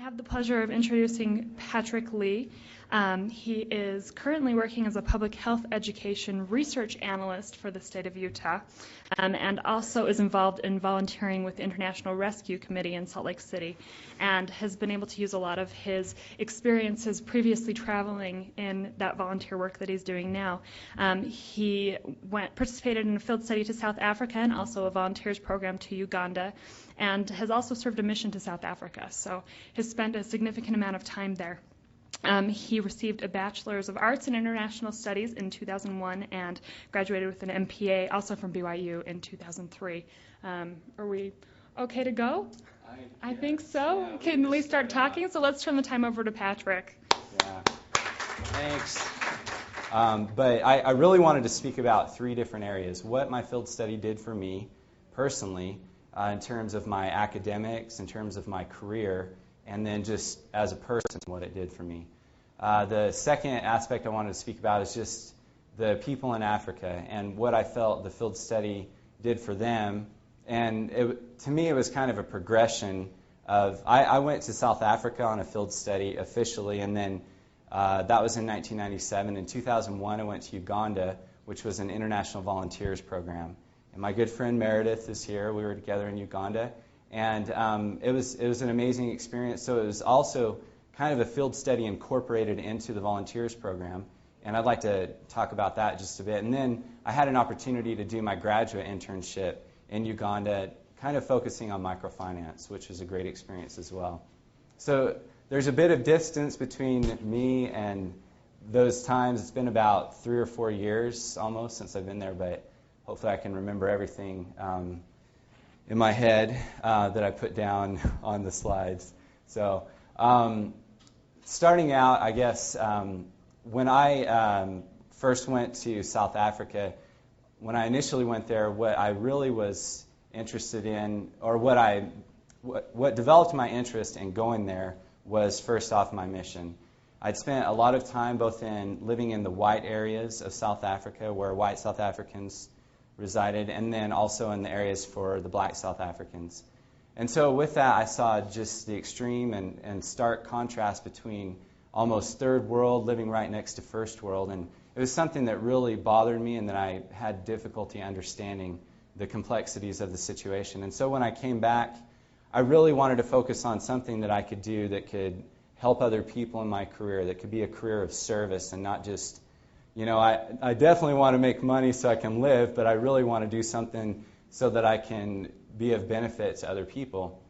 have the pleasure of introducing Patrick Lee. He is currently working as a public health education research analyst for the state of Utah, and also is involved in volunteering with the International Rescue Committee in Salt Lake City, and has been able to use a lot of his experiences previously traveling in that volunteer work that he's doing now. He participated in a field study to South Africa and also a volunteers program to Uganda, and has also served a mission to South Africa, so has spent a significant amount of time there. He received a Bachelor's of Arts in International Studies in 2001 and graduated with an MPA, also from BYU, in 2003. Are we okay to go? I think so. Yeah, can we start talking? So let's turn the time over to Patrick. Yeah, thanks. But I really wanted to speak about three different areas. What my field study did for me personally, in terms of my academics, in terms of my career, and then just as a person, what it did for me. The second aspect I wanted to speak about is just the people in Africa and what I felt the field study did for them. And to me, it was kind of a progression of, I went to South Africa on a field study officially, and then that was in 1997. In 2001, I went to Uganda, which was an international volunteers program. And my good friend Meredith is here. We were together in Uganda. And it was an amazing experience. So it was also kind of a field study incorporated into the volunteers program. And I'd like to talk about that just a bit. And then I had an opportunity to do my graduate internship in Uganda, kind of focusing on microfinance, which was a great experience as well. So there's a bit of distance between me and those times. It's been about 3 or 4 years almost since I've been there, but hopefully I can remember everything in my head that I put down on the slides. So starting out, I guess, when I first went to South Africa, when I initially went there, what I really was interested in, or what developed my interest in going there was first off my mission. I'd spent a lot of time both in living in the white areas of South Africa where white South Africans resided, and then also in the areas for the black South Africans. And so with that, I saw just the extreme and stark contrast between almost third world living right next to first world. And it was something that really bothered me and that I had difficulty understanding the complexities of the situation. And so when I came back, I really wanted to focus on something that I could do that could help other people in my career, that could be a career of service and not just, I definitely want to make money so I can live, but I really want to do something so that I can be of benefit to other people.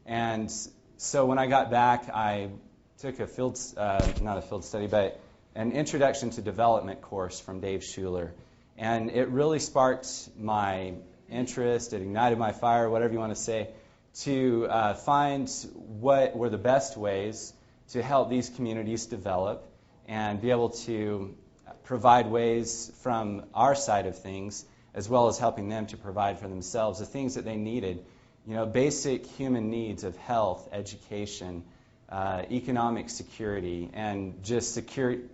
And so when I got back, I took not a field study, but an Introduction to Development course from Dave Schuler. And it really sparked my interest, it ignited my fire, whatever you want to say, to find what were the best ways to help these communities develop and be able to provide ways from our side of things, as well as helping them to provide for themselves the things that they needed. Basic human needs of health, education, economic security, and just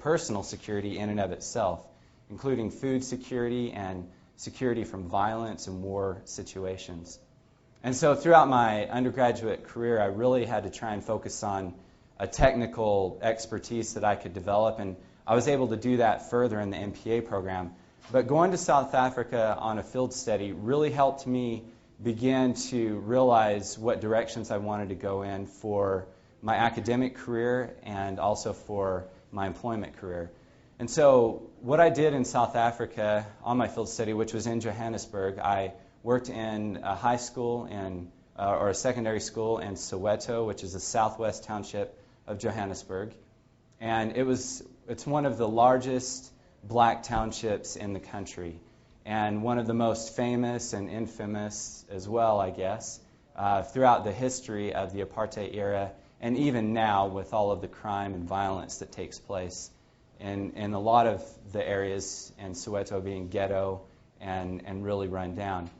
personal security in and of itself, including food security and security from violence and war situations. And so throughout my undergraduate career, I really had to try and focus on a technical expertise that I could develop, and I was able to do that further in the MPA program. But going to South Africa on a field study really helped me begin to realize what directions I wanted to go in for my academic career and also for my employment career. And so what I did in South Africa on my field study, which was in Johannesburg, I worked in a high school or a secondary school in Soweto, which is a southwest township of Johannesburg. And it's one of the largest black townships in the country, and one of the most famous and infamous as well, I guess, throughout the history of the apartheid era, and even now with all of the crime and violence that takes place in a lot of the areas, and Soweto being ghetto and really run down.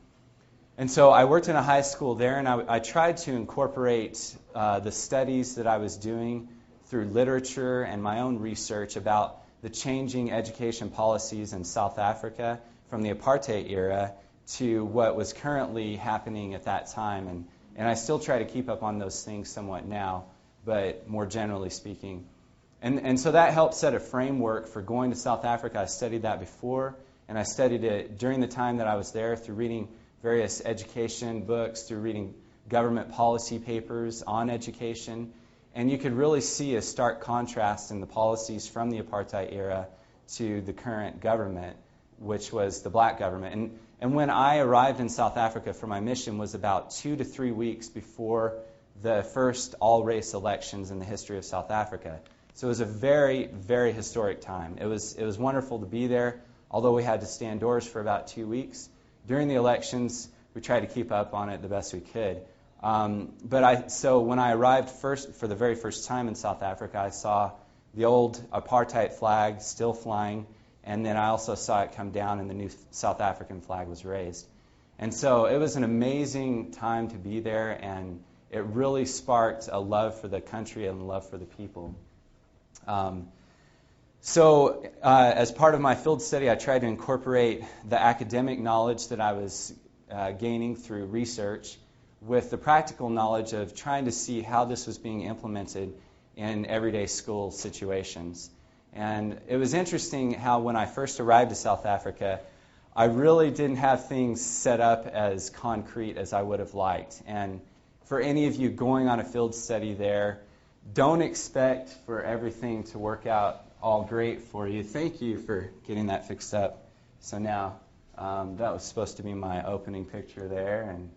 And so I worked in a high school there, and I tried to incorporate the studies that I was doing through literature and my own research about the changing education policies in South Africa from the apartheid era to what was currently happening at that time. And I still try to keep up on those things somewhat now. but more generally speaking. And so that helped set a framework for going to South Africa. I studied that before, and I studied it during the time that I was there through reading various education books, through reading government policy papers on education. And you could really see a stark contrast in the policies from the apartheid era to the current government, which was the black government. And when I arrived in South Africa for my mission was about 2 to 3 weeks before the first all-race elections in the history of South Africa. So it was a very, very historic time. It was wonderful to be there, although we had to stay indoors for about 2 weeks. During the elections, we tried to keep up on it the best we could. So when I arrived for the very first time in South Africa, I saw the old apartheid flag still flying, and then I also saw it come down and the new South African flag was raised. And so it was an amazing time to be there, and it really sparked a love for the country and a love for the people. As part of my field study, I tried to incorporate the academic knowledge that I was gaining through research with the practical knowledge of trying to see how this was being implemented in everyday school situations. And it was interesting how when I first arrived to South Africa, I really didn't have things set up as concrete as I would have liked. And for any of you going on a field study there, don't expect for everything to work out all great for you. Thank you for getting that fixed up. So now, that was supposed to be my opening picture there, and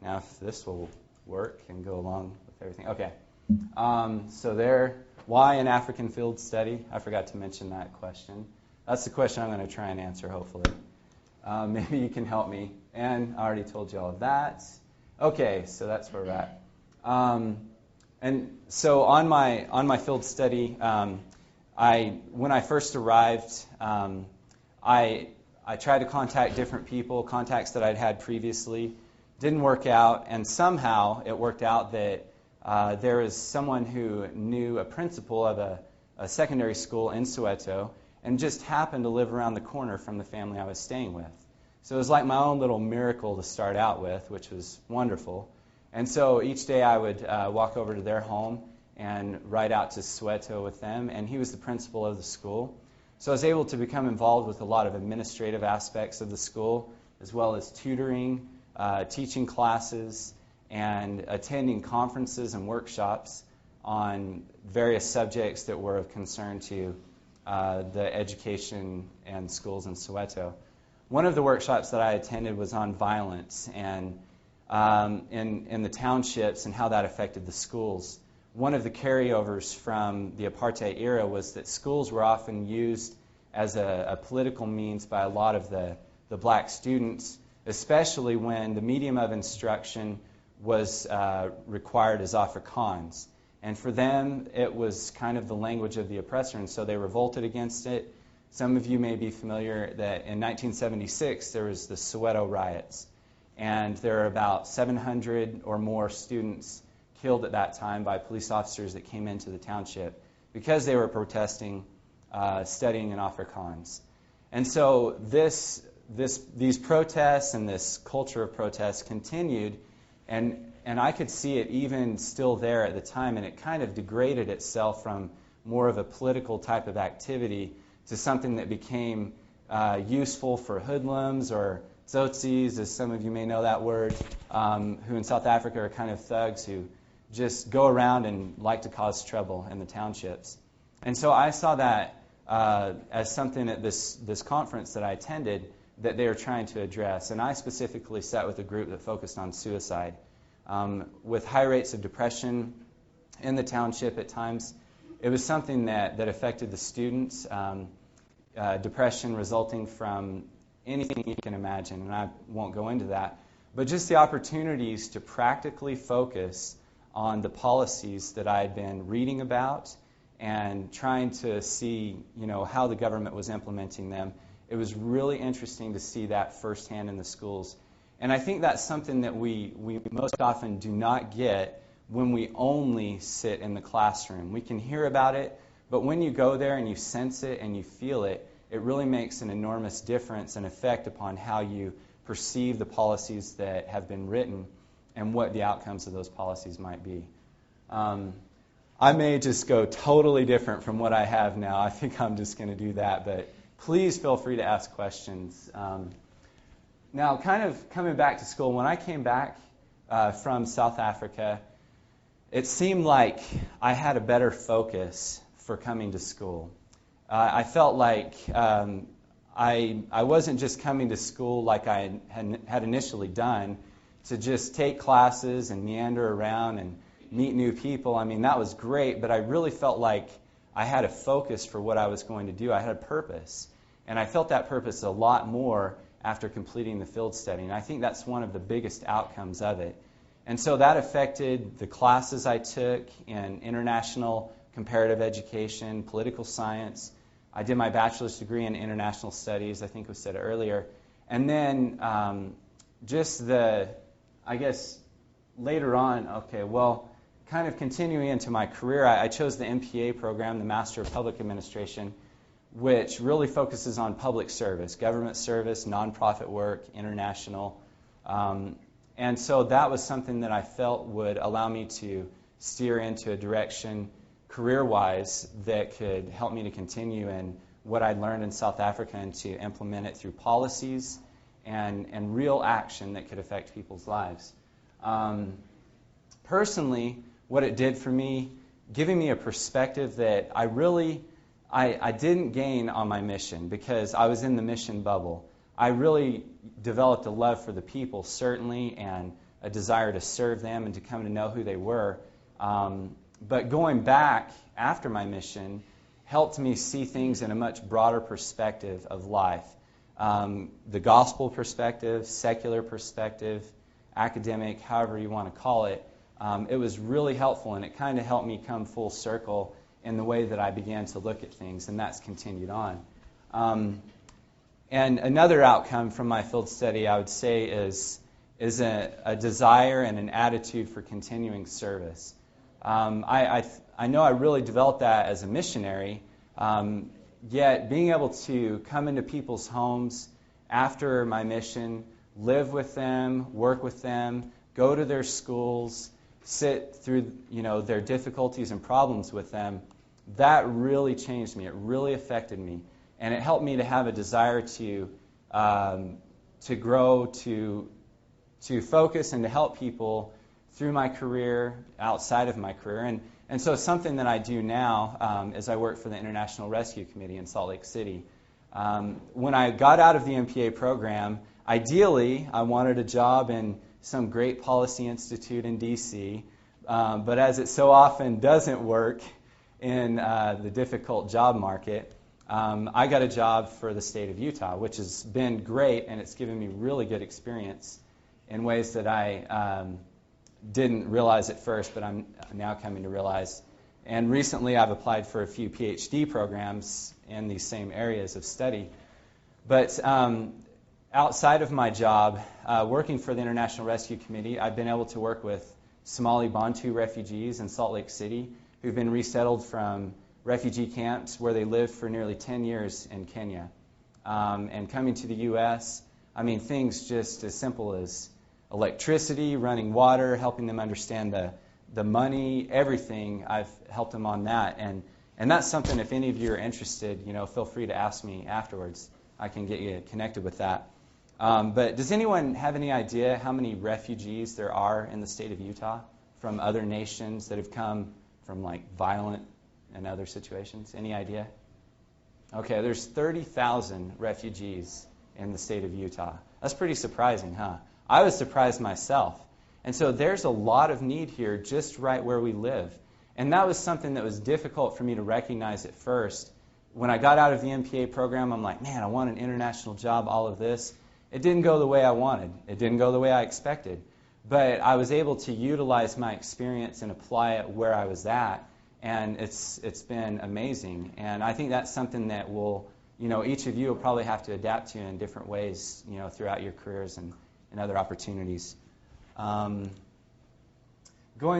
now if this will work and go along with everything. Okay. So there, why an African field study? I forgot to mention that question. That's the question I'm going to try and answer, hopefully. Maybe you can help me. And I already told you all of that. Okay, so that's where we're at. And so on my field study, when I first arrived, I tried to contact different people, contacts that I'd had previously. Didn't work out, and somehow it worked out that there was someone who knew a principal of a secondary school in Soweto and just happened to live around the corner from the family I was staying with. So it was like my own little miracle to start out with, which was wonderful. And so each day I would walk over to their home and ride out to Soweto with them, and he was the principal of the school. So I was able to become involved with a lot of administrative aspects of the school, as well as tutoring, teaching classes, and attending conferences and workshops on various subjects that were of concern to the education and schools in Soweto. One of the workshops that I attended was on violence and in the townships and how that affected the schools. One of the carryovers from the apartheid era was that schools were often used as a political means by a lot of the black students, especially when the medium of instruction was required as Afrikaans. And for them, it was kind of the language of the oppressor, and so they revolted against it. Some of you may be familiar that in 1976, there was the Soweto riots, and there are about 700 or more students killed at that time by police officers that came into the township because they were protesting studying in Afrikaans. And so these protests and this culture of protest continued, and I could see it even still there at the time, and it kind of degraded itself from more of a political type of activity to something that became useful for hoodlums or tsotsies, as some of you may know that word, who in South Africa are kind of thugs who just go around and like to cause trouble in the townships. And so I saw that as something at this conference that I attended that they were trying to address. And I specifically sat with a group that focused on suicide. With high rates of depression in the township at times, it was something that affected the students, depression resulting from anything you can imagine, and I won't go into that, but just the opportunities to practically focus on the policies that I had been reading about and trying to see, how the government was implementing them. It was really interesting to see that firsthand in the schools. And I think that's something that we most often do not get when we only sit in the classroom. We can hear about it, but when you go there and you sense it and you feel it, it really makes an enormous difference and effect upon how you perceive the policies that have been written and what the outcomes of those policies might be. I may just go totally different from what I have now. I think I'm just going to do that, but please feel free to ask questions. Now, kind of coming back to school, when I came back from South Africa, it seemed like I had a better focus for coming to school. I felt like I wasn't just coming to school like I had initially done, to just take classes and meander around and meet new people. I mean, that was great, but I really felt like I had a focus for what I was going to do. I had a purpose, and I felt that purpose a lot more after completing the field study, and I think that's one of the biggest outcomes of it. And so that affected the classes I took in international comparative education, political science. I did my bachelor's degree in international studies, I think was said earlier. And then later on, kind of continuing into my career, I chose the MPA program, the Master of Public Administration, which really focuses on public service, government service, nonprofit work, international. And so that was something that I felt would allow me to steer into a direction career-wise that could help me to continue in what I'd learned in South Africa and to implement it through policies and real action that could affect people's lives. Personally, what it did for me, giving me a perspective that I didn't gain on my mission because I was in the mission bubble. I really developed a love for the people, certainly, and a desire to serve them and to come to know who they were. But going back after my mission helped me see things in a much broader perspective of life. The gospel perspective, secular perspective, academic, however you want to call it. It was really helpful, and it kind of helped me come full circle in the way that I began to look at things, and that's continued on. And another outcome from my field study, I would say, is a desire and an attitude for continuing service. I know I really developed that as a missionary, yet being able to come into people's homes after my mission, live with them, work with them, go to their schools, sit through their difficulties and problems with them, that really changed me. It really affected me. And it helped me to have a desire to grow, to focus, and to help people through my career, outside of my career. And so something that I do now is I work for the International Rescue Committee in Salt Lake City. When I got out of the MPA program, ideally I wanted a job in some great policy institute in D.C., but as it so often doesn't work in the difficult job market, I got a job for the state of Utah, which has been great, and it's given me really good experience in ways that I didn't realize at first, but I'm now coming to realize. And recently I've applied for a few PhD programs in these same areas of study. But outside of my job, working for the International Rescue Committee, I've been able to work with Somali Bantu refugees in Salt Lake City who've been resettled from refugee camps where they lived for nearly 10 years in Kenya. And coming to the U.S., I mean, things just as simple as electricity, running water, helping them understand the money, everything. I've helped them on that. And that's something, if any of you are interested, feel free to ask me afterwards. I can get you connected with that. But does anyone have any idea how many refugees there are in the state of Utah from other nations that have come from violent and other situations? Any idea? Okay, there's 30,000 refugees in the state of Utah. That's pretty surprising, huh? I was surprised myself. And so there's a lot of need here just right where we live. And that was something that was difficult for me to recognize at first. When I got out of the MPA program, I'm like, man, I want an international job, all of this. It didn't go the way I wanted. It didn't go the way I expected. But I was able to utilize my experience and apply it where I was at. And it's been amazing. And I think that's something that each of you will probably have to adapt to in different ways, throughout your careers and other opportunities. Going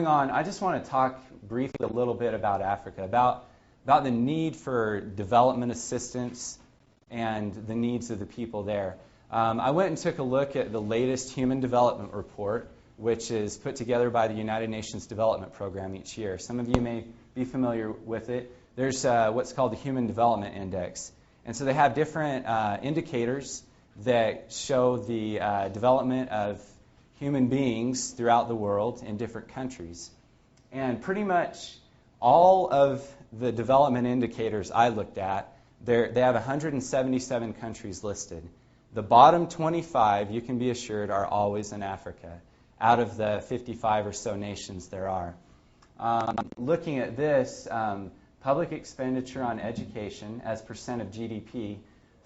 on, I just want to talk briefly a little bit about Africa, about the need for development assistance and the needs of the people there. I went and took a look at the latest Human Development Report which is put together by the United Nations Development Program each year. Some of you may be familiar with it. There's what's called the Human Development Index. And so they have different indicators that show the development of human beings throughout the world in different countries. And pretty much all of the development indicators I looked at, they have 177 countries listed. The bottom 25, you can be assured, are always in Africa, out of the 55 or so nations there are. Looking at this, public expenditure on education as percent of GDP,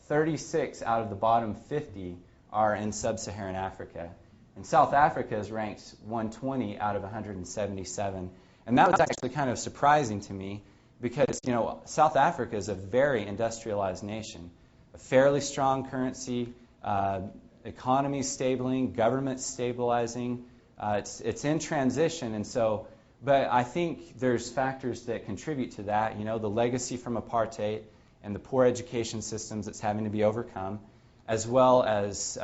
36 out of the bottom 50 are in sub-Saharan Africa. And South Africa is ranked 120 out of 177. And that was actually kind of surprising to me because, South Africa is a very industrialized nation. A fairly strong currency, economy stabilizing, government stabilizing. It's in transition, and so, but I think there's factors that contribute to that. The legacy from apartheid and the poor education systems that's having to be overcome, as well as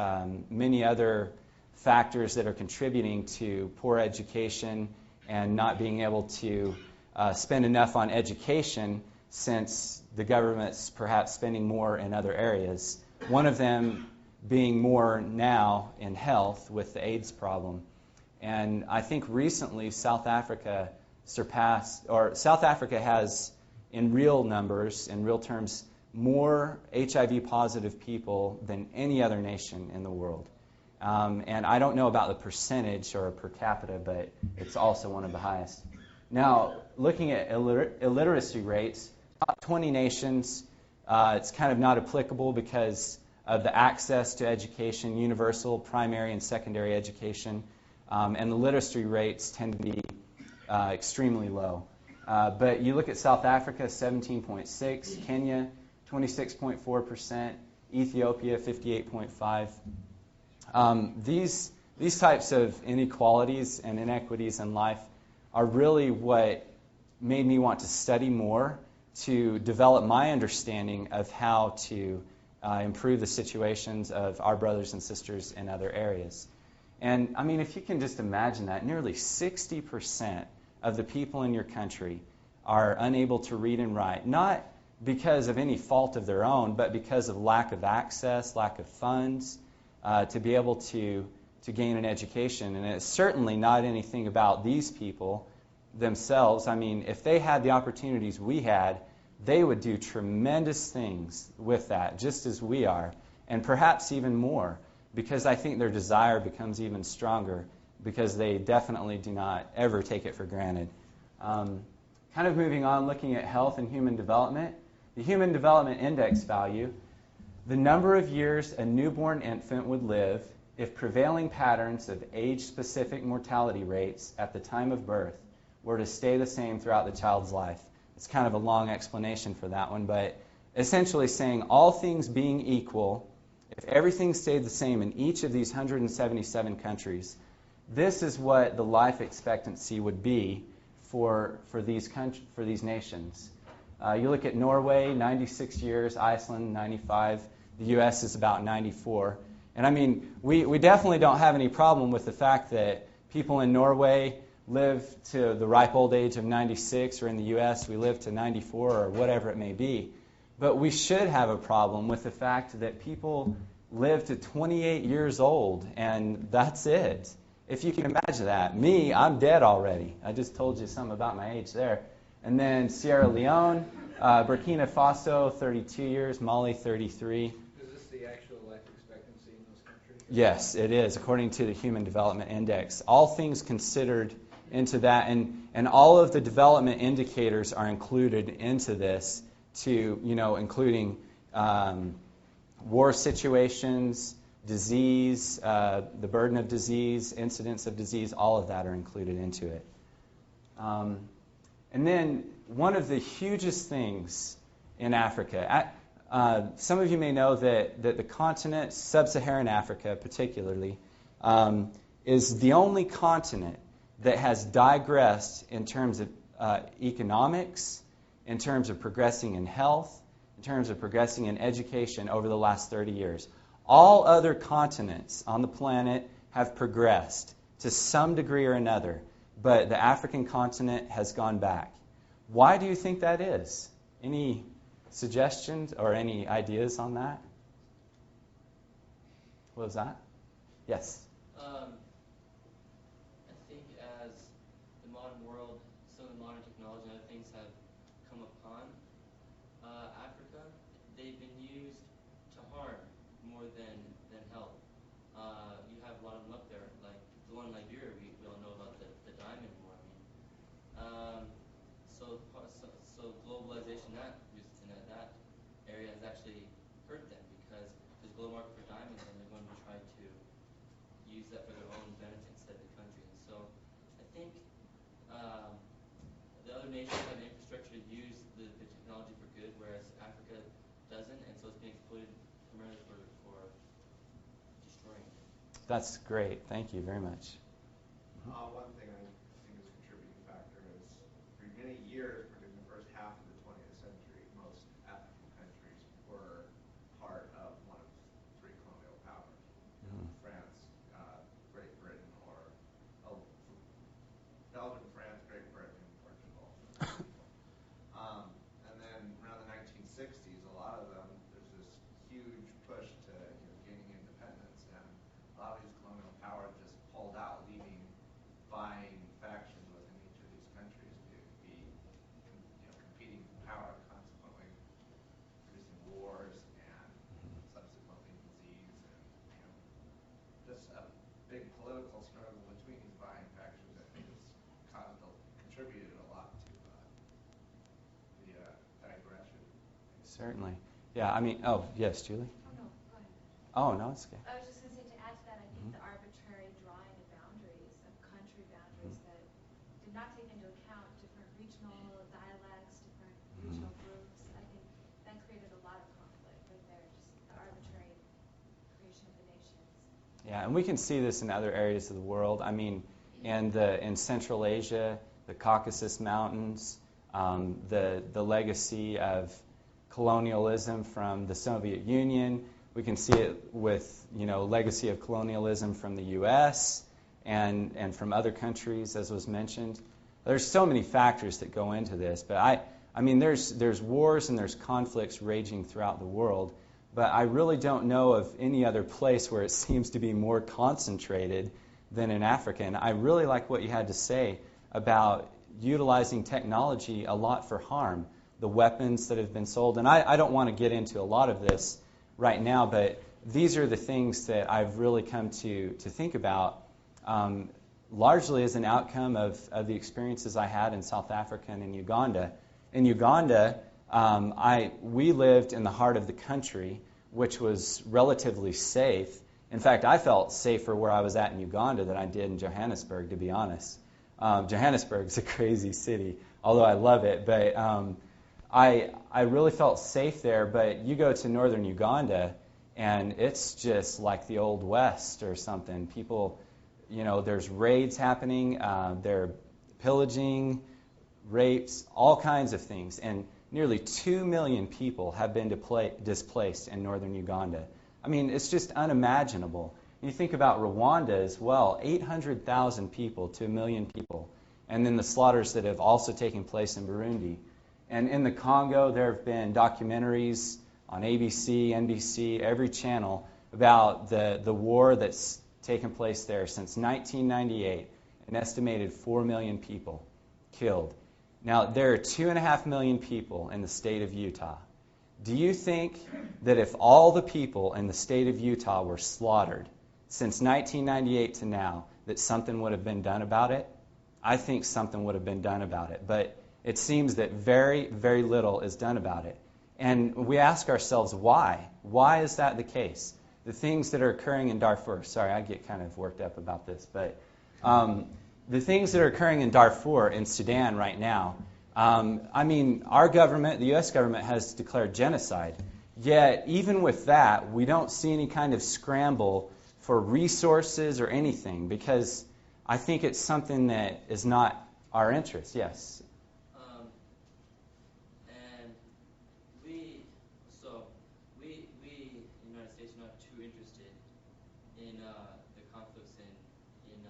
many other factors that are contributing to poor education and not being able to spend enough on education since the government's perhaps spending more in other areas. One of them being more now in health with the AIDS problem. And I think recently South Africa has, in real numbers, in real terms, more HIV positive people than any other nation in the world. And I don't know about the percentage or per capita, but it's also one of the highest. Now, looking at illiteracy rates, top 20 nations, it's kind of not applicable because of the access to education, universal, primary, and secondary education. And the literacy rates tend to be extremely low. But you look at South Africa, 17.6%, Kenya, 26.4%, Ethiopia, 58.5%. These types of inequalities and inequities in life are really what made me want to study more to develop my understanding of how to improve the situations of our brothers and sisters in other areas. And, if you can just imagine that, nearly 60% of the people in your country are unable to read and write, not because of any fault of their own, but because of lack of access, lack of funds, to be able to gain an education. And it's certainly not anything about these people themselves. If they had the opportunities we had, they would do tremendous things with that, just as we are, and perhaps even more, because I think their desire becomes even stronger because they definitely do not ever take it for granted. Kind of moving on, looking at health and human development. The Human Development Index value, the number of years a newborn infant would live if prevailing patterns of age-specific mortality rates at the time of birth were to stay the same throughout the child's life. It's kind of a long explanation for that one, but essentially saying all things being equal, if everything stayed the same in each of these 177 countries, this is what the life expectancy would be for these nations. You look at Norway, 96 years, Iceland, 95. The U.S. is about 94. And we definitely don't have any problem with the fact that people in Norway live to the ripe old age of 96, or in the U.S. we live to 94 or whatever it may be. But we should have a problem with the fact that people live to 28 years old, and that's it. If you can imagine that. Me, I'm dead already. I just told you something about my age there. And then Sierra Leone, Burkina Faso, 32 years, Mali, 33. Is this the actual life expectancy in those countries? Yes, it is, according to the Human Development Index. All things considered into that, and all of the development indicators are included into this, including war situations, disease, the burden of disease, incidence of disease, all of that are included into it. And then one of the hugest things in Africa, some of you may know that the continent, sub-Saharan Africa particularly, is the only continent that has digressed in terms of economics, in terms of progressing in health, in terms of progressing in education over the last 30 years. All other continents on the planet have progressed. to some degree or another, but the African continent has gone back. Why do you think that is? Any suggestions or any ideas on that? What was that? Yes. I think as the modern world, some of the modern technology and other things have come upon Africa, they've been used to harm more than help. You have a lot of them up there, like the one in Liberia. We all know about the diamond war. I mean, so globalization in that area has actually hurt them because there's a global market for diamonds, and they're going to try to use that for their own benefit instead of the country. And so I think the other nations have the infrastructure to use the technology for good, whereas Africa doesn't, and so it's being exploited primarily for destroying it. That's great. Thank you very much. One thing I think is a contributing factor is for many years, particularly in the first half of the 20th century, most African countries were part of one of three colonial powers: France, Great Britain, or Belgium, France, Great Britain, and Portugal. And then around the 1960s, a lot of them, there's this huge push to gaining independence, and a lot of these colonial powers just pulled out, leaving vying factions within each of these countries to be competing for power, consequently producing wars and subsequently disease and just a big political struggle between these vying factions that has contributed a lot to the digression. Certainly. Yeah, I mean, oh, yes, Julie? Oh, no, go ahead. Oh, no, it's okay. I was just going to say, to add to that, I think the arbitrary drawing of boundaries, of country boundaries that did not take into account different regional dialects, different regional groups, I think that created a lot of conflict right there, just the arbitrary creation of the nations. Yeah, and we can see this in other areas of the world. I mean, in Central Asia, the Caucasus Mountains, the legacy of colonialism from the Soviet Union. We can see it with, legacy of colonialism from the U.S. and from other countries, as was mentioned. There's so many factors that go into this, but I mean, there's wars and there's conflicts raging throughout the world, but I really don't know of any other place where it seems to be more concentrated than in Africa. And I really like what you had to say about utilizing technology a lot for harm, the weapons that have been sold. And I don't want to get into a lot of this right now, but these are the things that I've really come to think about, largely as an outcome of the experiences I had in South Africa and in Uganda. In Uganda, we lived in the heart of the country, which was relatively safe. In fact, I felt safer where I was at in Uganda than I did in Johannesburg, to be honest. Johannesburg's a crazy city, although I love it. But I really felt safe there. But you go to northern Uganda, and it's just like the Old West or something. People, there's raids happening. They're pillaging, rapes, all kinds of things. And nearly 2 million people have been displaced in northern Uganda. I mean, it's just unimaginable. You think about Rwanda as well, 800,000 people to 1 million people. And then the slaughters that have also taken place in Burundi. And in the Congo, there have been documentaries on ABC, NBC, every channel about the war that's taken place there since 1998. An estimated 4 million people killed. Now, there are 2.5 million people in the state of Utah. Do you think that if all the people in the state of Utah were slaughtered since 1998 to now, that something would have been done about it? I think something would have been done about it. But it seems that very, very little is done about it. And we ask ourselves why. Why is that the case? The things that are occurring in Darfur. Sorry, I get kind of worked up about this. But the things that are occurring in Darfur, in Sudan right now, I mean, our government, the U.S. government, has declared genocide. Yet, even with that, we don't see any kind of scramble for resources or anything, because I think it's something that is not our interest. Yes? And we in the United States are not too interested in the conflicts in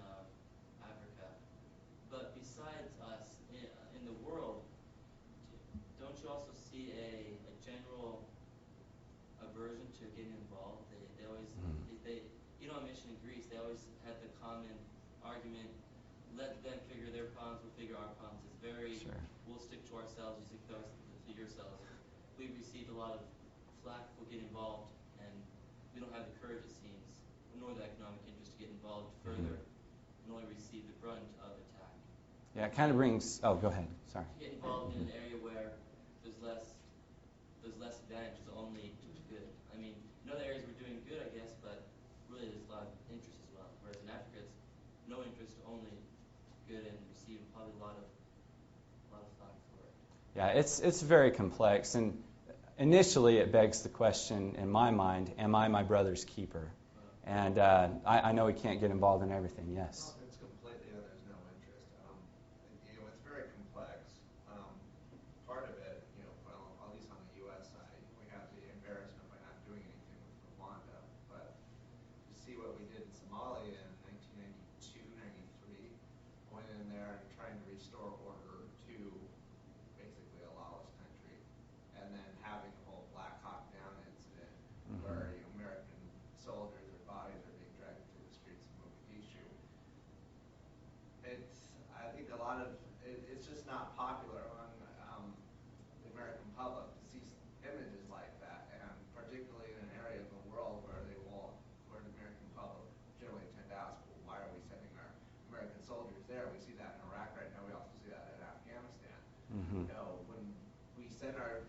see a general aversion to getting involved. They always, you know, on mission in Greece, they always had the common argument, let them figure their problems, we'll figure our problems. It's very, we'll stick to ourselves, you stick to yourselves. We've received a lot of flack, we'll get involved, and we don't have the courage, it seems, nor the economic interest to get involved further, and only receive the brunt of attack. Yeah, it kind of brings, go ahead, sorry. Get involved in an area where there's less advantage, there's only good. I mean, in other areas we're doing good, I guess, but really there's a lot of interest as well. Whereas in Africa, it's no interest, only good, and receive probably a lot of flack for it. Yeah, it's very complex, and initially it begs the question in my mind, am I my brother's keeper? And I know he can't get involved in everything, yes. It's completely, there's no interest. It's very complex. Part of it, well, at least on the U.S. side, we have the embarrassment by not doing anything with Rwanda. But to see what we did in Somalia in 1992, 93, went in there and trying to restore order to basically a lawless country, and then having a whole Black Hawk Down incident where American soldiers, their bodies are being dragged through the streets of Mogadishu. I think a lot of it's just not popular among the American public to see images like that, and particularly in an area of the world where the American public generally tend to ask, well, why are we sending our American soldiers there? We see that in Iraq right now. We also see that in Afghanistan. When we send our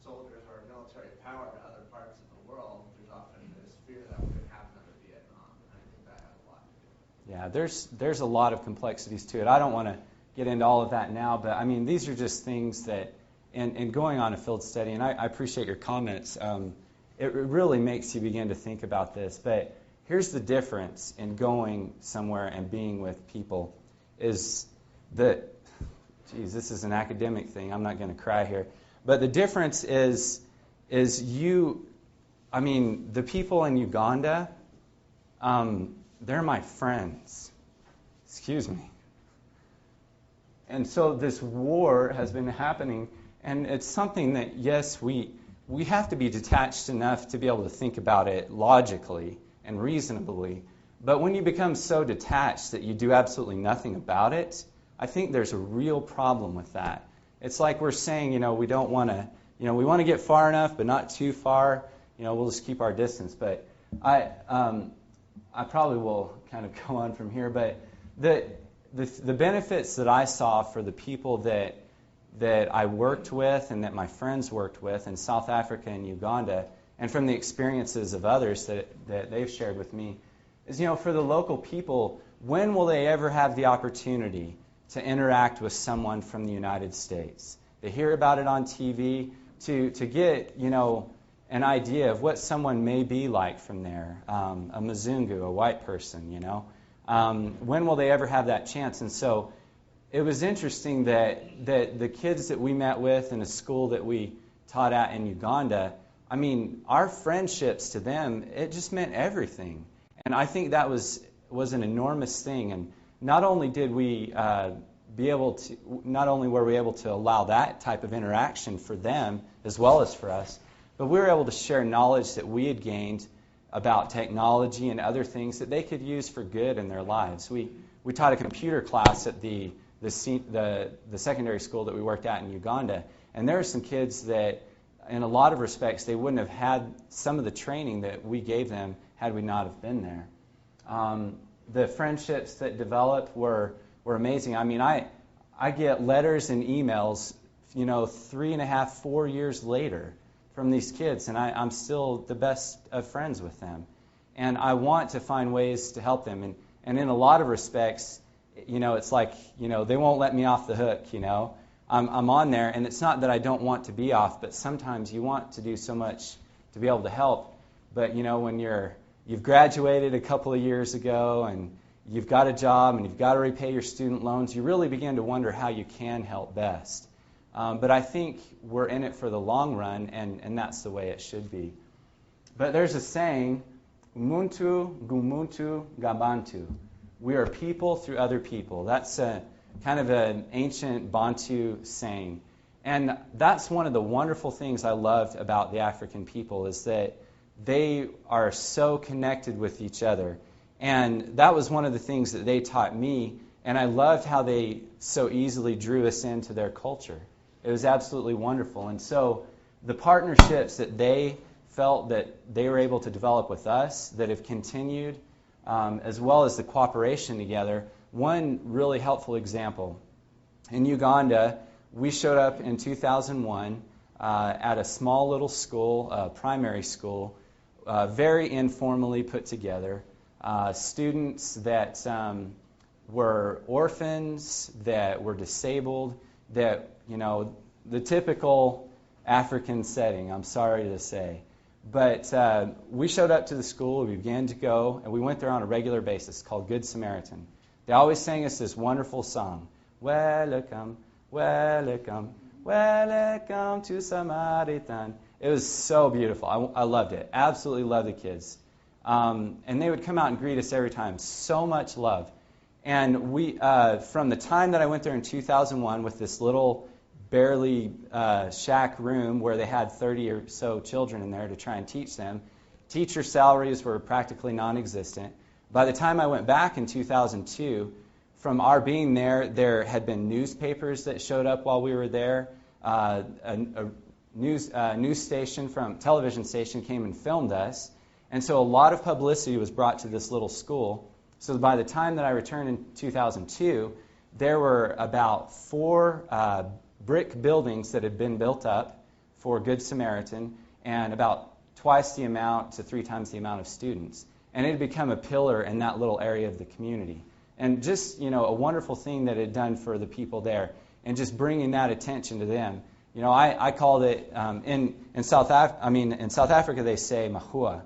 soldiers or military power to other parts of the world, there's often this fear that we're going to have another Vietnam, and I think that has a lot to do with it. Yeah, there's a lot of complexities to it. I don't want to get into all of that now, but I mean, these are just things that, in going on a field study, and I appreciate your comments, it really makes you begin to think about this. But here's the difference in going somewhere and being with people is that, this is an academic thing, I'm not going to cry here, but the difference is the people in Uganda, they're my friends. Excuse me. And so this war has been happening, and it's something that, yes, we have to be detached enough to be able to think about it logically and reasonably. But when you become so detached that you do absolutely nothing about it, I think there's a real problem with that. It's like we're saying, we don't want to, we want to get far enough, but not too far. We'll just keep our distance. But I probably will kind of go on from here. But the benefits that I saw for the people that I worked with and that my friends worked with in South Africa and Uganda, and from the experiences of others that they've shared with me, is, for the local people, when will they ever have the opportunity to interact with someone from the United States? They hear about it on TV, to get, an idea of what someone may be like from there, a Mzungu, a white person, when will they ever have that chance? And so it was interesting that the kids that we met with in a school that we taught at in Uganda, our friendships to them, it just meant everything. And I think that was an enormous thing. And not only did we not only were we able to allow that type of interaction for them as well as for us, but we were able to share knowledge that we had gained about technology and other things that they could use for good in their lives. We taught a computer class at the secondary school that we worked at in Uganda, and there are some kids that, in a lot of respects, they wouldn't have had some of the training that we gave them had we not have been there. The friendships that developed were amazing. I get letters and emails, 3.5, 4 years later from these kids, and I'm still the best of friends with them. And I want to find ways to help them. And in a lot of respects, it's like, they won't let me off the hook, I'm on there, and it's not that I don't want to be off, but sometimes you want to do so much to be able to help. But, when you've graduated a couple of years ago and you've got a job and you've got to repay your student loans, you really begin to wonder how you can help best. But I think we're in it for the long run, and that's the way it should be. But there's a saying, Umuntu gumuntu gabantu. We are people through other people. That's kind of an ancient Bantu saying. And that's one of the wonderful things I loved about the African people, is that they are so connected with each other. And that was one of the things that they taught me, and I loved how they so easily drew us into their culture. It was absolutely wonderful. And so the partnerships that they felt that they were able to develop with us that have continued, as well as the cooperation together. One really helpful example, in Uganda, we showed up in 2001 at a small little school, primary school, very informally put together. Students that were orphans, that were disabled, that, the typical African setting, I'm sorry to say. But we showed up to the school, we began to go, and we went there on a regular basis, called Good Samaritan. They always sang us this wonderful song, "Welcome, welcome, welcome to Samaritan." It was so beautiful. I loved it. Absolutely loved the kids. And they would come out and greet us every time. So much love. And we, from the time that I went there in 2001 with this little barely shack room where they had 30 or so children in there to try and teach them, teacher salaries were practically non-existent. By the time I went back in 2002, from our being there, there had been newspapers that showed up while we were there. A news station from television station came and filmed us. And so a lot of publicity was brought to this little school. So by the time that I returned in 2002, there were about 4 brick buildings that had been built up for Good Samaritan, and about twice the amount to 3 times the amount of students. And it had become a pillar in that little area of the community. And just, a wonderful thing that it had done for the people there, and just bringing that attention to them. I called it, in South Africa they say mahua,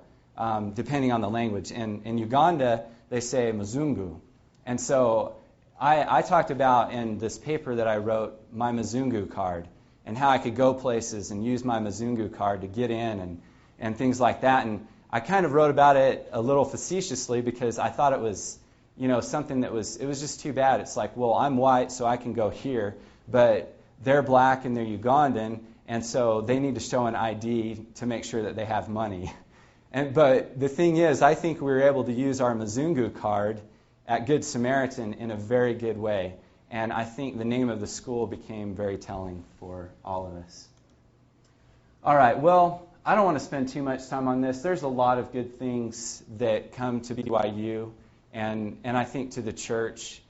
depending on the language. In Uganda, they say Mzungu. And so I talked about in this paper that I wrote my Mzungu card, and how I could go places and use my Mzungu card to get in and things like that. And I kind of wrote about it a little facetiously because I thought it was, something that it was just too bad. It's like, well, I'm white, so I can go here, but they're black and they're Ugandan, and so they need to show an ID to make sure that they have money. But the thing is, I think we were able to use our Mzungu card at Good Samaritan in a very good way. And I think the name of the school became very telling for all of us. All right, well, I don't want to spend too much time on this. There's a lot of good things that come to BYU, and I think to the church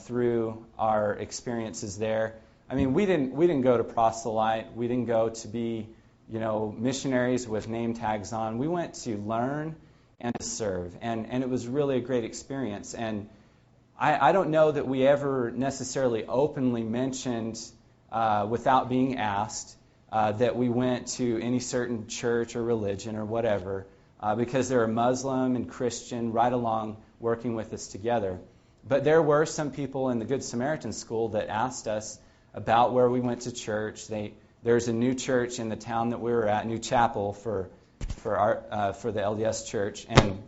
through our experiences there. I mean, we didn't go to proselyte. We didn't go to be, missionaries with name tags on. We went to learn and to serve, and it was really a great experience. And I don't know that we ever necessarily openly mentioned, without being asked, that we went to any certain church or religion or whatever, because there are Muslim and Christian right along working with us together. But there were some people in the Good Samaritan School that asked us about where we went to church. There's a new church in the town that we were at, new chapel for the LDS church, and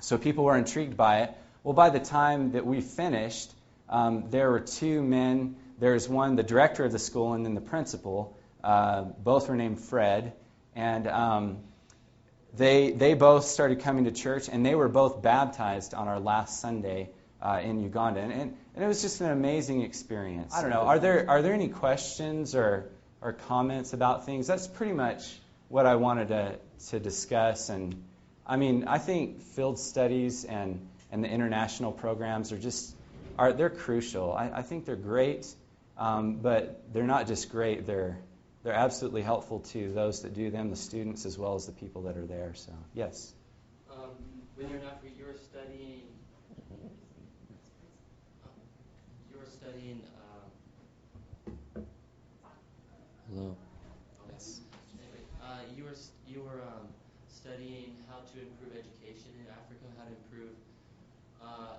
so people were intrigued by it. Well, by the time that we finished, there were 2 men. There's one, the director of the school, and then the principal. Both were named Fred, and they both started coming to church, and they were both baptized on our last Sunday in Uganda, and it was just an amazing experience. I don't know. Are there any questions or comments about things? That's pretty much what I wanted to discuss. And I mean, I think field studies and the international programs they're crucial. I think they're great, but they're not just great. They're absolutely helpful to those that do them, the students as well as the people that are there. So yes. When you're in Africa, you were studying. Hello. Yes. Anyway, you were studying how to improve education in Africa, how to improve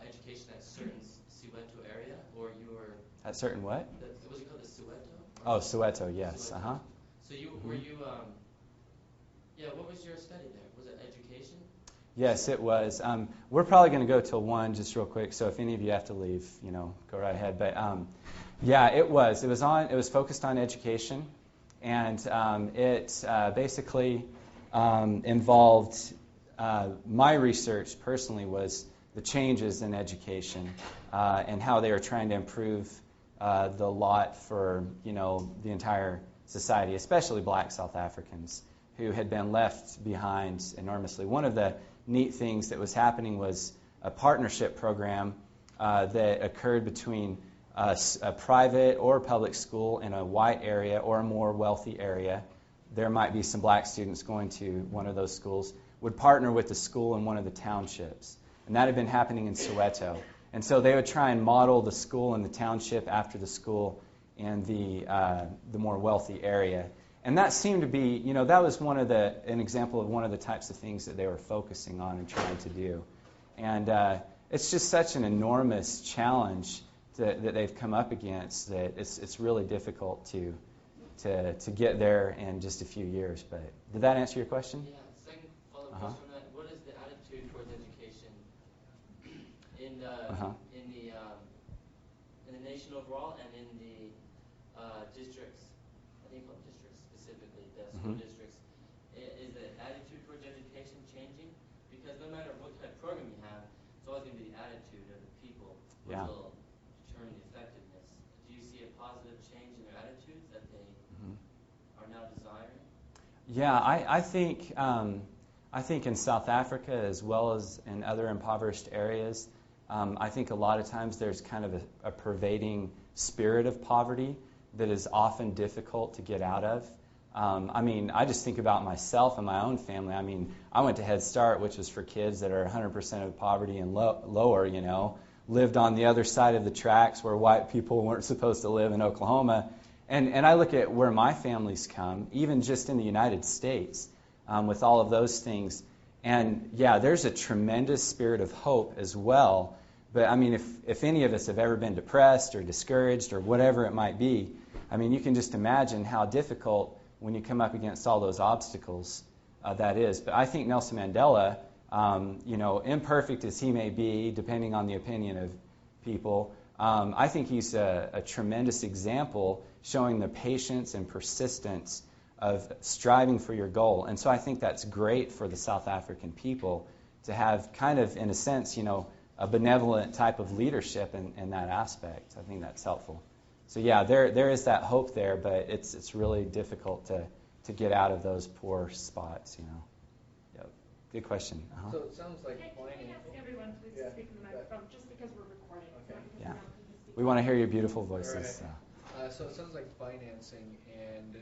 education at certain Soweto area, or you were At certain what? Was it called the Soweto? Oh, Soweto. Yes. Soweto. Uh huh. So were you what was your study there? Was it education? Yes, it was. We're probably going to go till 1 just real quick, so if any of you have to leave, go right ahead. But Yeah, it was. It was focused on education, and it basically involved my research personally was the changes in education and how they were trying to improve the lot for the entire society, especially Black South Africans who had been left behind enormously. One of the neat things that was happening was a partnership program that occurred between a private or public school in a white area or a more wealthy area. There might be some black students going to one of those schools, would partner with the school in one of the townships. And that had been happening in Soweto. And so they would try and model the school in the township after the school in the more wealthy area. And that seemed to be, that was an example of one of the types of things that they were focusing on and trying to do. And it's just such an enormous challenge that they've come up against that it's really difficult to get there in just a few years. But did that answer your question? Yeah. Second follow-up question on that: what is the attitude towards education in the nation overall and in the districts? I think called districts specifically, the school districts. Is the attitude towards education changing? Because no matter what kind of program you have, it's always going to be the attitude of the people which will determine the effectiveness. Do you see a positive change in their attitudes that they are now desiring? Yeah, I think in South Africa as well as in other impoverished areas, I think a lot of times there's kind of a pervading spirit of poverty that is often difficult to get out of. I just think about myself and my own family. I went to Head Start, which was for kids that are 100% of poverty and lower, lived on the other side of the tracks where white people weren't supposed to live in Oklahoma. And I look at where my family's come, even just in the United States, with all of those things. And yeah, there's a tremendous spirit of hope as well. But if any of us have ever been depressed or discouraged or whatever it might be, you can just imagine how difficult when you come up against all those obstacles that is. But I think Nelson Mandela, imperfect as he may be, depending on the opinion of people, I think he's a tremendous example showing the patience and persistence of striving for your goal. And so I think that's great for the South African people to have kind of, in a sense, a benevolent type of leadership in that aspect. I think that's helpful. So yeah, there is that hope there, but it's really difficult to get out of those poor spots, Yep. Good question. So it sounds like Can I ask everyone please to speak in the microphone, just because we're recording. Okay. Yeah. We want to hear your beautiful voices. Right. So it sounds like financing and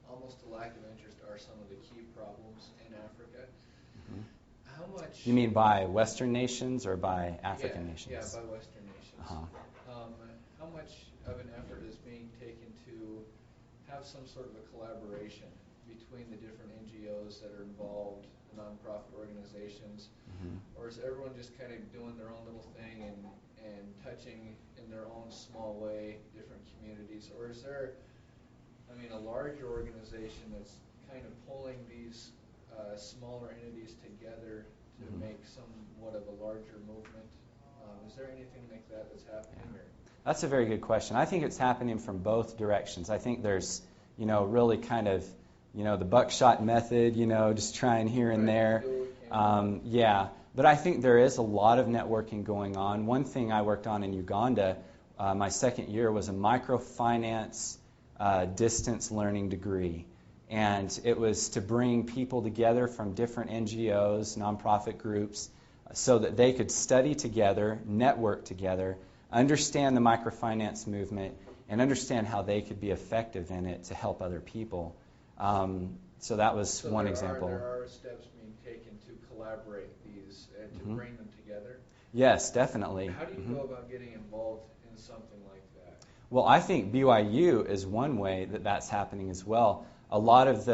almost a lack of interest are some of the key problems in Africa. Mm-hmm. How much? You mean by Western nations or by African nations? Yeah, by Western nations. How much of an effort is being taken to have some sort of a collaboration between the different NGOs that are involved, the nonprofit organizations, or is everyone just kind of doing their own little thing and touching in their own small way different communities, or is there, a larger organization that's kind of pulling these smaller entities together to make somewhat of a larger movement? Is there anything like that that's happening? Or? That's a very good question. I think it's happening from both directions. I think there's, really kind of, the buckshot method, just trying here and there. But I think there is a lot of networking going on. One thing I worked on in Uganda, my second year, was a microfinance distance learning degree. And it was to bring people together from different NGOs, nonprofit groups, so that they could study together, network together, understand the microfinance movement, and understand how they could be effective in it to help other people. So that was one example. There are steps being taken to collaborate these and to bring them together? Yes, definitely. How do you go about getting involved in something like that? Well, I think BYU is one way that that's happening as well. A lot of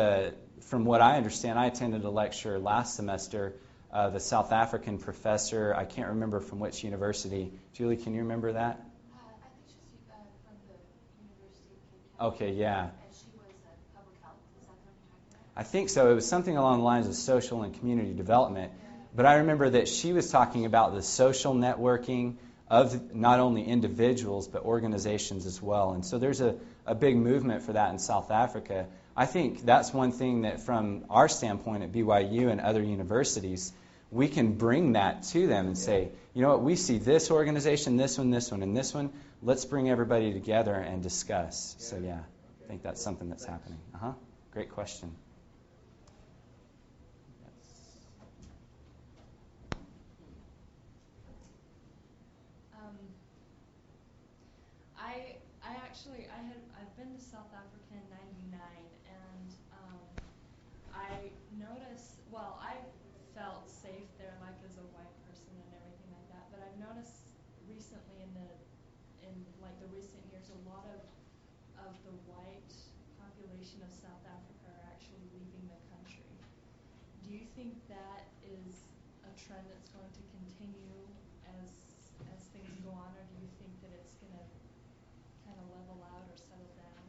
from what I understand, I attended a lecture last semester. The South African professor, I can't remember from which university. Julie, can you remember that? I think she's from the University of Cape Town. Okay, yeah. And she was public health. Is that what you're talking about? I think so. It was something along the lines of social and community development. But I remember that she was talking about the social networking of not only individuals but organizations as well. And so there's a big movement for that in South Africa. I think that's one thing that from our standpoint at BYU and other universities, we can bring that to them and say, you know what, we see this organization, this one, and this one. Let's bring everybody together and discuss. So yeah, I think that's something that's happening. Great question. I've been to South Africa in '99, and I noticed, well, I felt safe there, like as a white person and everything like that. But I've noticed recently in like the recent years, a lot of the white population of South Africa are actually leaving the country. Do you think that is a trend that's going to continue as things go on, or do you think that it's going to kind of level out or settle down?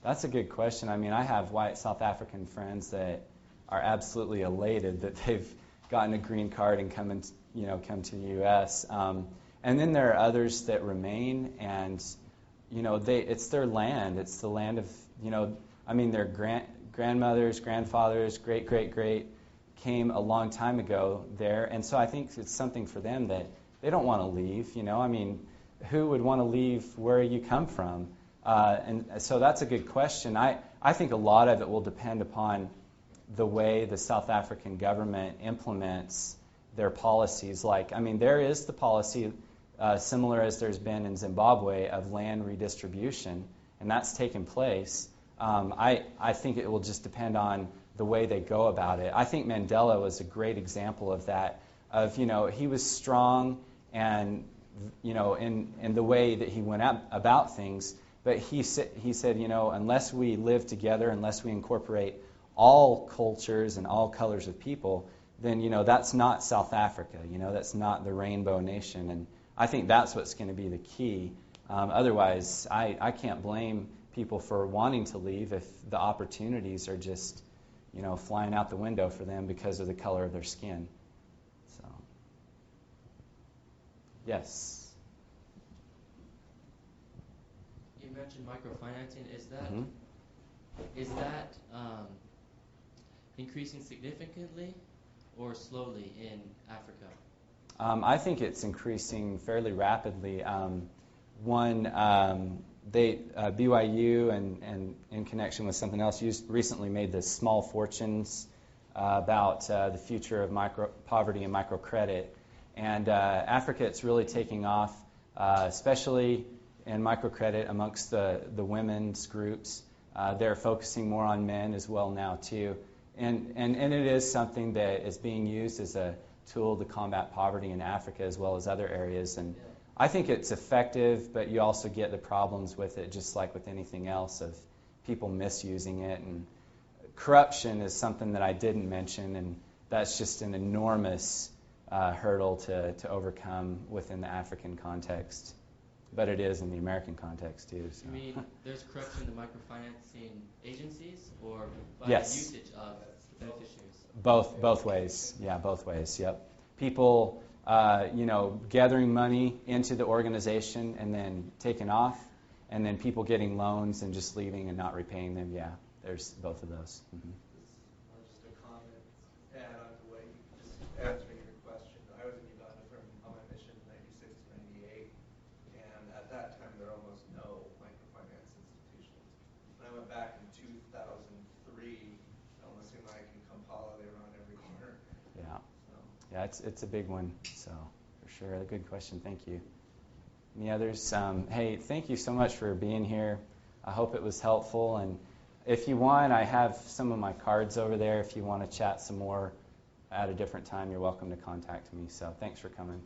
That's a good question. I mean, I have white South African friends that are absolutely elated that they've gotten a green card and come to the U.S. And then there are others that remain, and it's their land. It's the land of their grandmothers, grandfathers, great came a long time ago there, and so I think it's something for them that they don't want to leave. I mean, who would want to leave where you come from? And so that's a good question. I think a lot of it will depend upon the way the South African government implements their policies. There is the policy, similar as there's been in Zimbabwe, of land redistribution, and that's taken place. I think it will just depend on the way they go about it. I think Mandela was a great example of that, he was strong and, in the way that he went about things, but he said, unless we live together, unless we incorporate all cultures and all colors of people, then, that's not South Africa. That's not the rainbow nation. And I think that's what's going to be the key. Otherwise, I can't blame people for wanting to leave if the opportunities are just, flying out the window for them because of the color of their skin. So, yes. You mentioned microfinancing. Mm-hmm. Is that increasing significantly or slowly in Africa? I think it's increasing fairly rapidly. BYU and in connection with something else, recently made this Small Fortunes about the future of poverty and microcredit. And Africa, it's really taking off, especially in microcredit amongst the women's groups. They're focusing more on men as well now, too. And it is something that is being used as a tool to combat poverty in Africa as well as other areas. And I think it's effective, but you also get the problems with it, just like with anything else, of people misusing it. And corruption is something that I didn't mention, and that's just an enormous hurdle to overcome within the African context. But it is in the American context, too. So. You mean there's corruption in the microfinancing agencies, or by yes. the usage of the beneficiaries? Both ways. Yeah, both ways, yep. People, gathering money into the organization and then taking off, and then people getting loans and just leaving and not repaying them. Yeah, there's both of those. Mm-hmm. Just a comment, add on to what you just answering your question. I was in Uganda on my mission in 96 to 98, and at that time there were almost no microfinance institutions. When I went back in 2003, it almost seemed like in Kampala they were on every corner. Yeah. So. Yeah, it's a big one. So for sure, a good question. Thank you. Any others? Hey, thank you so much for being here. I hope it was helpful. And if you want, I have some of my cards over there. If you want to chat some more at a different time, you're welcome to contact me. So thanks for coming.